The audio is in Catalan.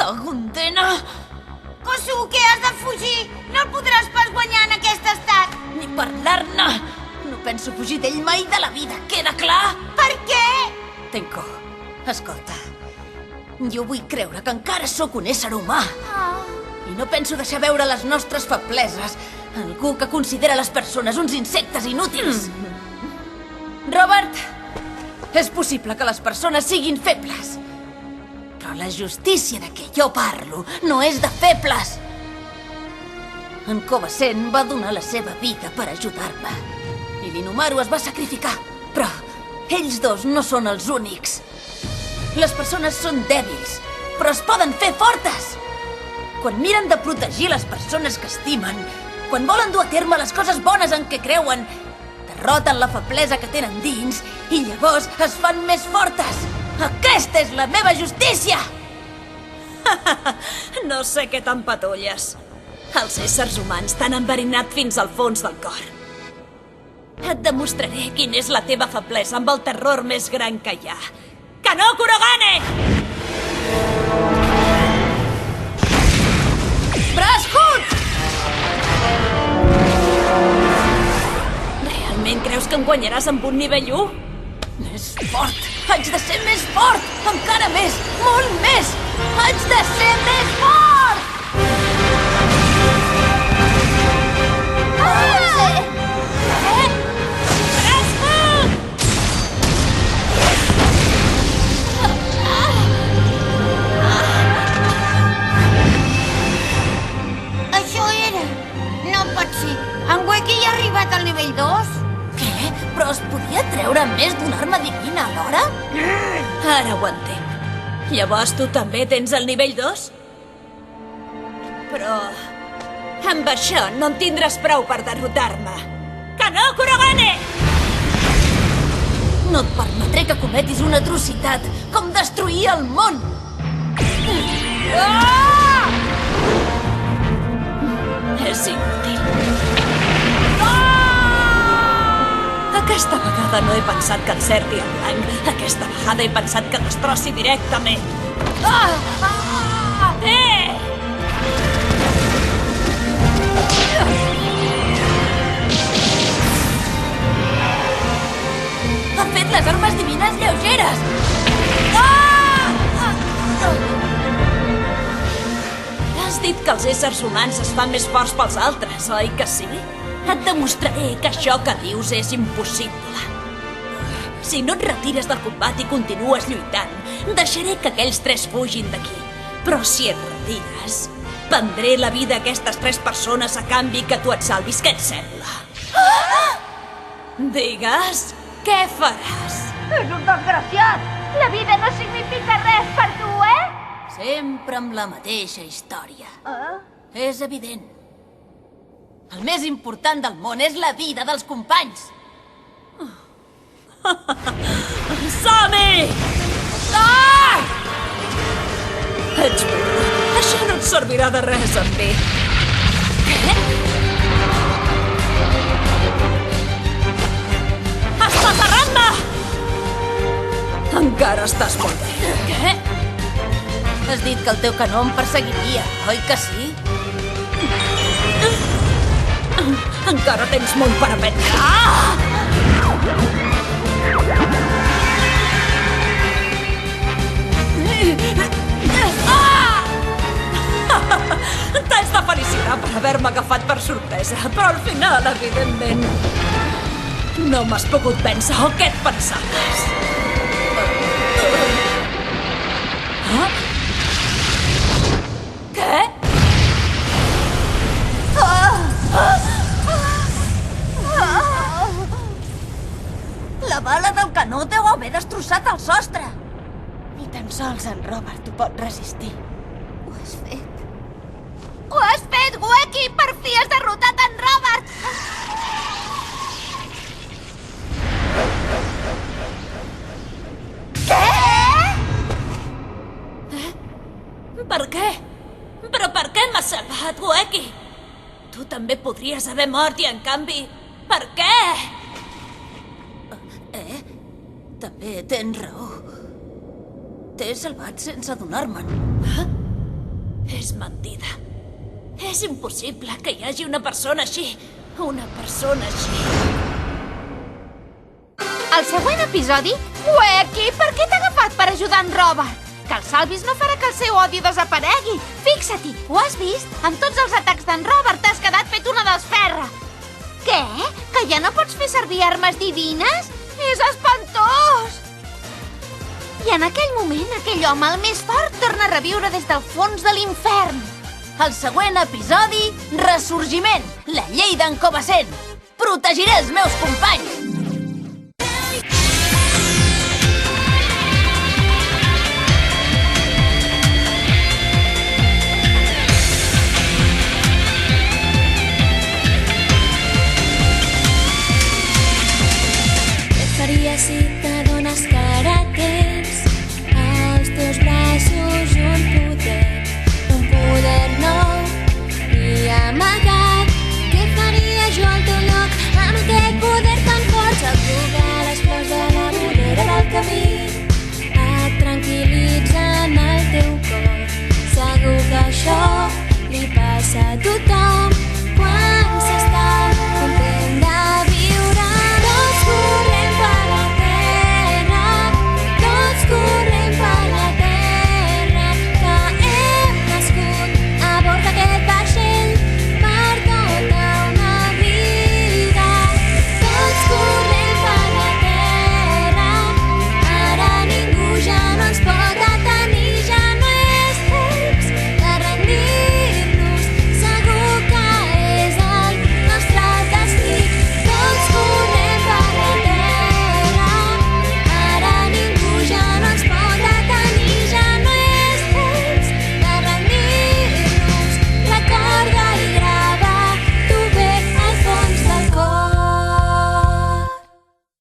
Cagondena! Kosuke, has de fugir! No el podràs pas guanyar en aquest estat! Ni parlar-ne! No penso fugir d'ell mai de la vida, queda clar? Per què? Tenko, escolta. Jo vull creure que encara sóc un ésser humà. I no penso deixar veure les nostres febleses a algú que considera les persones uns insectes inútils. Robert, és possible que les persones siguin febles. Però la justícia de què jo parlo no és de febles. En Koba-sen va donar la seva vida per ajudar-me. I l'Inomaru es va sacrificar. Però ells dos no són els únics. Les persones són dèbils, però es poden fer fortes. Quan miren de protegir les persones que estimen, quan volen dur a terme les coses bones en què creuen, derroten la feblesa que tenen dins i llavors es fan més fortes. Aquesta és la meva justícia! No sé què t'empatolles. Els éssers humans t'han enverinat fins al fons del cor. Et demostraré quina és la teva feblesa amb el terror més gran que hi ha. Kano Kurogane! Braç Hood! Realment creus que em guanyaràs amb un nivell 1? Més fort! Haig de ser més fort! Encara més! Molt més! Haig de ser més fort! Això era... No pot ser. En Weki ja ha arribat al nivell 2? Què? Però es podia treure més d'una arma divina alhora? Ara ho entenc. Llavors tu també tens el nivell 2? Però... amb això no en tindràs prou per derrotar-me. Kano Kurogane! No et permetré que cometis una atrocitat com destruir el món! Ah! És inútil. Aquesta vegada no he pensat que encerti el blanc. Aquesta vegada he pensat que destrossi directament. Ha fet les armes divines lleugeres! Has dit que els éssers humans es fan més forts pels altres, oi que sí? Et demostraré que això que dius és impossible. Si no et retires del combat i continues lluitant, deixaré que aquells tres fugin d'aquí. Però si et retires, prendré la vida a aquestes tres persones a canvi que tu et salvis. Què et sembla? Digues, què faràs? És un desgraciat! La vida no significa res per tu, eh? Sempre amb la mateixa història. És evident. El més important del món és la vida dels companys. Sami! Ah! Ets burro. Això no et servirà de res amb mi. Què? Estàs arrant-me! Encara estàs molt bé. Què? Has dit que el teu canó em perseguiria, oi que sí? Encara tens molt per aprendre. T'has de felicitar per haver-me agafat per sorpresa, però al final, evidentment, no m'has pogut vèncer. O què et pensaves? Què? La bala del canó deu haver destrossat el sostre. Ni tan sols en Robert ho pot resistir. Ho has fet. Ho has fet, Weki! Per fi has derrotat en Robert! Per què? Però per què m'has salvat, Weki? Tu també podries haver mort i, en canvi, per què? També tens raó. T'he salvat sense adonar-me'n. És mentida. És impossible que hi hagi una persona així. Una persona així. Al següent episodi, Wacky, per què t'ha agafat per ajudar en Robert? Que el salvis no farà que el seu odi desaparegui. Fixa-t'hi, ho has vist? Amb tots els atacs d'en Robert t'has quedat fet una desferra. Què? Que ja no pots fer servir armes divines? És espantós! I en aquell moment, aquell home, el més fort, torna a reviure des del fons de l'infern. El següent episodi, Ressorgiment, la llei d'en Cobassent. Protegiré els meus companys!